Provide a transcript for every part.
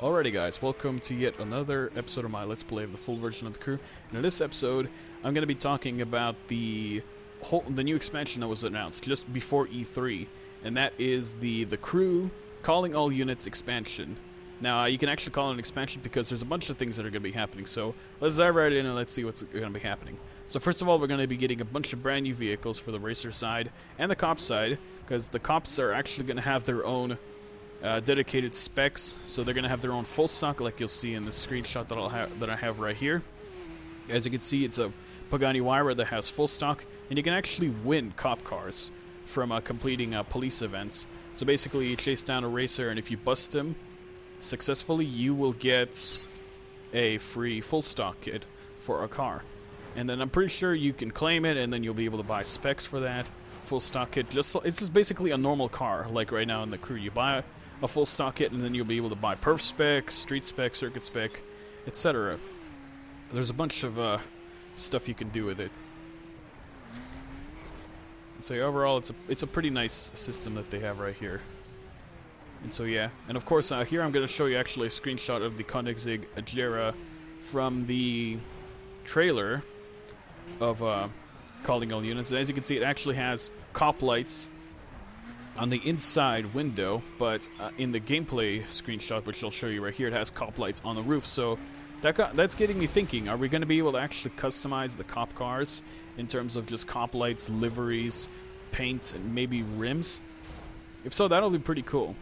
Alrighty guys, welcome to yet another episode of my Let's Play of the full version of The Crew. And in this episode, I'm going to be talking about the new expansion that was announced just before E3, and that is the Crew Calling All Units expansion. Now, you can actually call it an expansion because there's a bunch of things that are going to be happening, so let's dive right in and let's see what's going to be happening. So first of all, we're going to be getting a bunch of brand new vehicles for the racer side and the cops side, because the cops are actually going to have their own dedicated specs, so they're going to have their own full stock, like you'll see in the screenshot that I have right here. As you can see, it's a Pagani Huayra that has full stock, and you can actually win cop cars from completing police events. So basically, you chase down a racer, and if you bust him successfully, you will get a free full stock kit for a car. And then I'm pretty sure you can claim it, and then you'll be able to buy specs for that full stock kit. It's just basically a normal car, like right now in the Crew. You buy a full stock kit, and then you'll be able to buy perf spec, street spec, circuit spec, etc. There's a bunch of stuff you can do with it. So yeah, overall, it's a pretty nice system that they have right here. And so yeah, and of course here I'm going to show you actually a screenshot of the Koenigsegg Agera from the trailer of Calling All Units. As you can see, it actually has cop lights on the inside window, but in the gameplay screenshot, which I'll show you right here, it has cop lights on the roof. So that's getting me thinking, are we going to be able to actually customize the cop cars in terms of just cop lights, liveries, paint, and maybe rims? If so, that'll be pretty cool.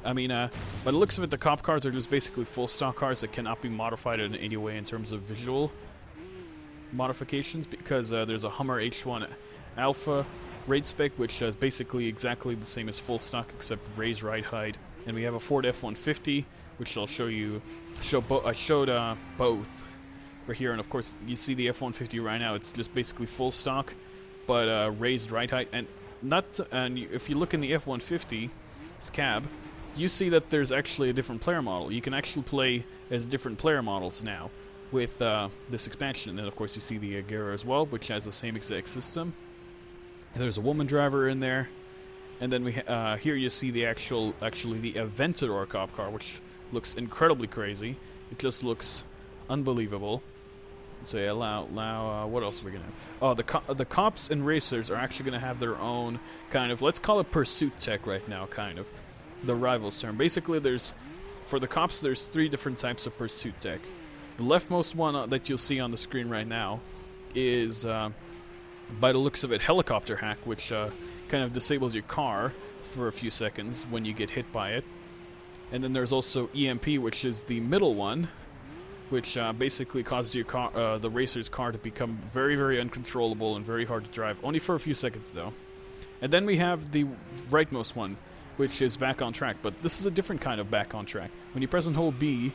I mean, by the looks of it, the cop cars are just basically full stock cars that cannot be modified in any way in terms of visual modifications, because there's a Hummer H1 Alpha raid spec, which is basically exactly the same as full stock except raised ride height, and we have a Ford F-150, which I'll show you. I showed both right here, and of course you see the F-150 right now. It's just basically full stock, but raised ride height, and if you look in the F-150's cab, you see that there's actually a different player model. You can actually play as different player models now with this expansion, and of course you see the Agera as well, which has the same exact system. There's a woman driver in there, and then we here you see the actually the Aventador cop car, which looks incredibly crazy. It just looks unbelievable. So yeah, what else are we gonna have? Oh, the cops and racers are actually gonna have their own kind of, let's call it pursuit tech right now, kind of the rivals term. Basically, for the cops, there's 3 different types of pursuit tech. The leftmost one that you'll see on the screen right now is, by the looks of it, helicopter hack, which kind of disables your car for a few seconds when you get hit by it. And then there's also EMP, which is the middle one, which basically causes your car, the racer's car, to become very, very uncontrollable and very hard to drive. Only for a few seconds, though. And then we have the rightmost one, which is back on track. But this is a different kind of back on track. When you press and hold B,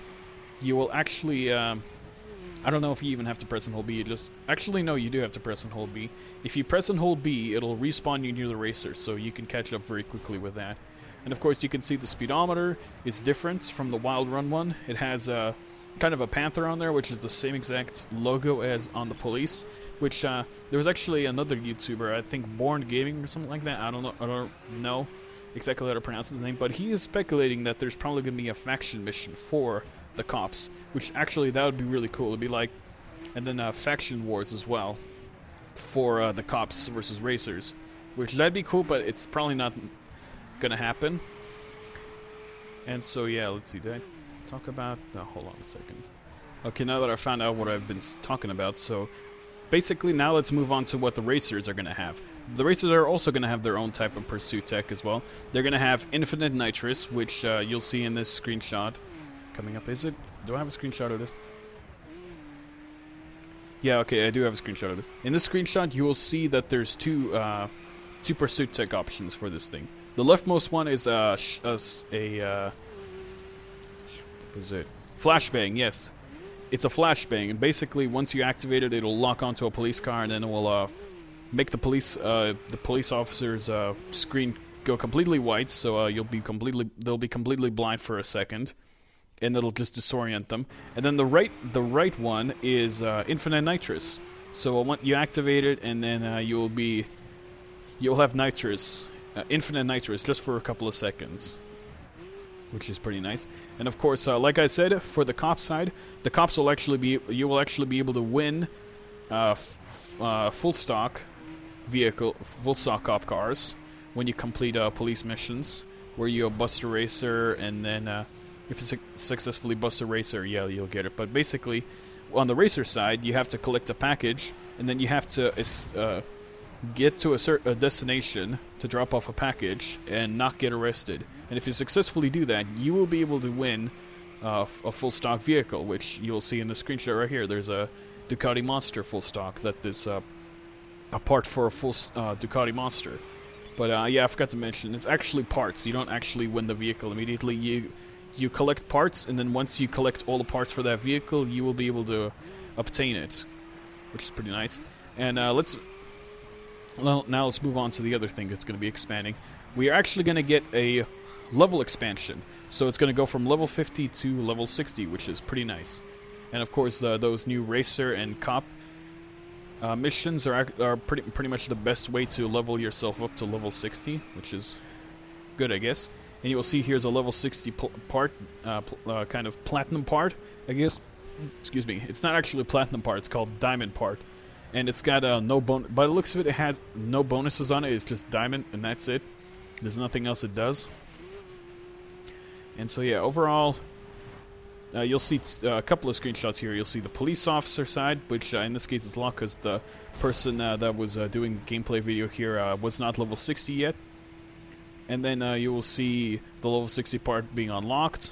you will actually, I don't know if you even have to press and hold B. Actually, no, you do have to press and hold B. If you press and hold B, it'll respawn you near the racer, so you can catch up very quickly with that. And of course, you can see the speedometer is different from the Wild Run one. It has kind of a panther on there, which is the same exact logo as on the police. Which there was actually another YouTuber, I think Born Gaming or something like that. I don't know exactly how to pronounce his name, but he is speculating that there's probably going to be a faction mission for the cops, which actually that would be really cool. It'd be like, and then faction wars as well for the cops versus racers, which that'd be cool, but it's probably not gonna happen. And so yeah, let's see, did I talk about, no, hold on a second. Okay, now that I found out what I've been talking about, so basically now let's move on to what the racers are gonna have. The racers are also gonna have their own type of pursuit tech as well. They're gonna have infinite nitrous, which you'll see in this screenshot coming up. Do I have a screenshot of this? Yeah, okay, I do have a screenshot of this. In this screenshot, you will see that there's two pursuit tech options for this thing. The leftmost one is flashbang. Yes, it's a flashbang, and basically once you activate it, it'll lock onto a police car, and then it will make the police officer's screen go completely white. So they'll be completely blind for a second, and it'll just disorient them. And then the right one is infinite nitrous. So once you activate it, and then you'll have nitrous, infinite nitrous, just for a couple of seconds. which is pretty nice. And of course, like I said, for the cop side, the cops will actually be you will actually be able to win full stock cop cars when you complete police missions, where you bust a racer, and then if you successfully bust a racer, yeah, you'll get it. But basically, on the racer side, you have to collect a package, and then you have to get to a destination to drop off a package and not get arrested. And if you successfully do that, you will be able to win a full stock vehicle, which you will see in the screenshot right here. There's a Ducati Monster full stock that is a part for a full Ducati Monster. But yeah, I forgot to mention, it's actually parts. You don't actually win the vehicle immediately. You collect parts, and then once you collect all the parts for that vehicle, you will be able to obtain it, which is pretty nice. And now let's move on to the other thing that's going to be expanding. We are actually going to get a level expansion, so it's going to go from level 50 to level 60, which is pretty nice. And of course, those new racer and cop missions are pretty much the best way to level yourself up to level 60, which is good, I guess. And you will see here's a level 60 kind of platinum part, I guess. Excuse me. It's not actually a platinum part. It's called diamond part. And it's got no bonus. By the looks of it, it has no bonuses on it. It's just diamond, and that's it. There's nothing else it does. And so yeah, overall, you'll see a couple of screenshots here. You'll see the police officer side, which in this case is locked because the person that was doing the gameplay video here was not level 60 yet. And then you will see the level 60 part being unlocked.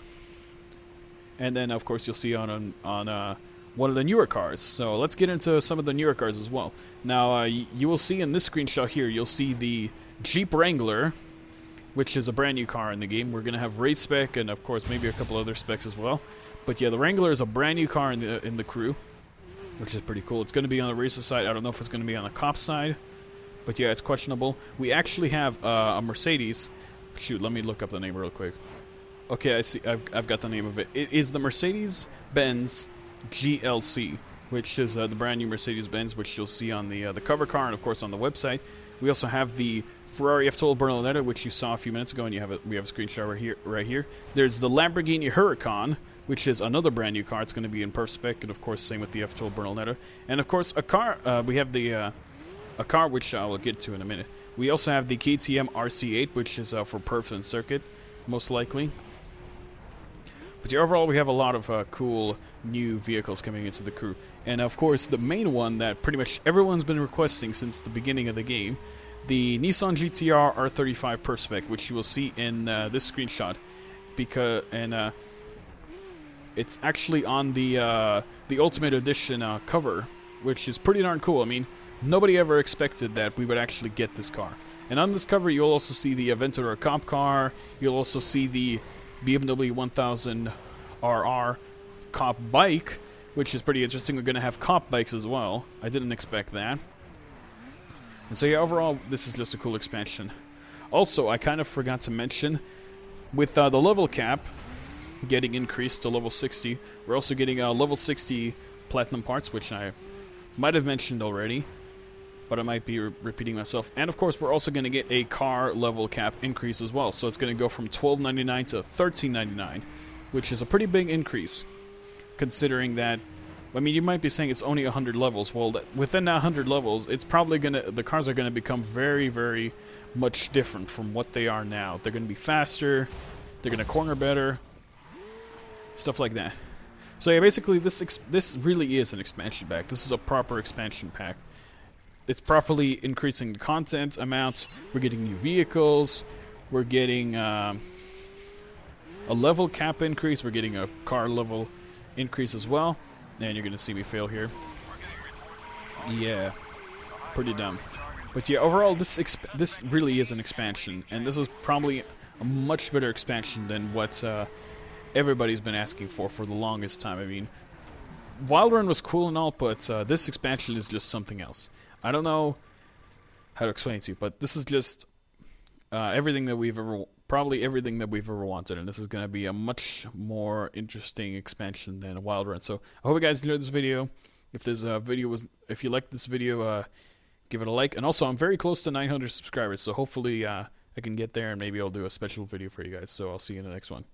And then, of course, you'll see on one of the newer cars. So let's get into some of the newer cars as well. Now, you will see in this screenshot here, you'll see the Jeep Wrangler, which is a brand new car in the game. We're going to have race spec and, of course, maybe a couple other specs as well. But yeah, the Wrangler is a brand new car in the crew, which is pretty cool. It's going to be on the racer side. I don't know if it's going to be on the cop side. But yeah, it's questionable. We actually have a Mercedes. Shoot, let me look up the name real quick. Okay, I see. I've got the name of it. It is the Mercedes-Benz GLC, which is the brand new Mercedes-Benz, which you'll see on the cover car and of course on the website. We also have the Ferrari F12 Berlinetta, which you saw a few minutes ago, and we have a screenshot right here. There's the Lamborghini Huracan, which is another brand new car. It's going to be in perf spec, and of course same with the F12 Berlinetta. And of course a car. We have the a car which I will get to in a minute. We also have the KTM RC8, which is for perf and circuit, most likely. But yeah, overall, we have a lot of cool new vehicles coming into the crew. And of course, the main one that pretty much everyone's been requesting since the beginning of the game, the Nissan GT-R R35 perf spec, which you will see in this screenshot. It's actually on the Ultimate Edition cover, which is pretty darn cool. I mean, nobody ever expected that we would actually get this car. And on this cover, you'll also see the Aventador cop car. You'll also see the BMW 1000 RR cop bike, which is pretty interesting. We're going to have cop bikes as well. I didn't expect that. And so yeah, overall, this is just a cool expansion. Also, I kind of forgot to mention, with the level cap getting increased to level 60, we're also getting level 60 platinum parts, which I might have mentioned already, but I might be repeating myself. And of course, we're also going to get a car level cap increase as well. So it's going to go from $12.99 to $13.99, which is a pretty big increase, considering that, I mean, you might be saying it's only 100 levels. Well, within that 100 levels, it's probably the cars are going to become very, very much different from what they are now. They're going to be faster, they're going to corner better, stuff like that. So yeah, basically, this really is an expansion pack. This is a proper expansion pack. It's properly increasing the content amount. We're getting new vehicles. We're getting a level cap increase. We're getting a car level increase as well. And you're going to see me fail here. Yeah, pretty dumb. But yeah, overall, this really is an expansion. And this is probably a much better expansion than what everybody's been asking for the longest time. I mean, Wild Run was cool and all, but this expansion is just something else. I don't know how to explain it to you, but this is just everything that we've ever wanted, and this is going to be a much more interesting expansion than a Wild Run. So I hope you guys enjoyed this video. If you liked this video, give it a like. And also, I'm very close to 900 subscribers, so hopefully I can get there, and maybe I'll do a special video for you guys. So I'll see you in the next one.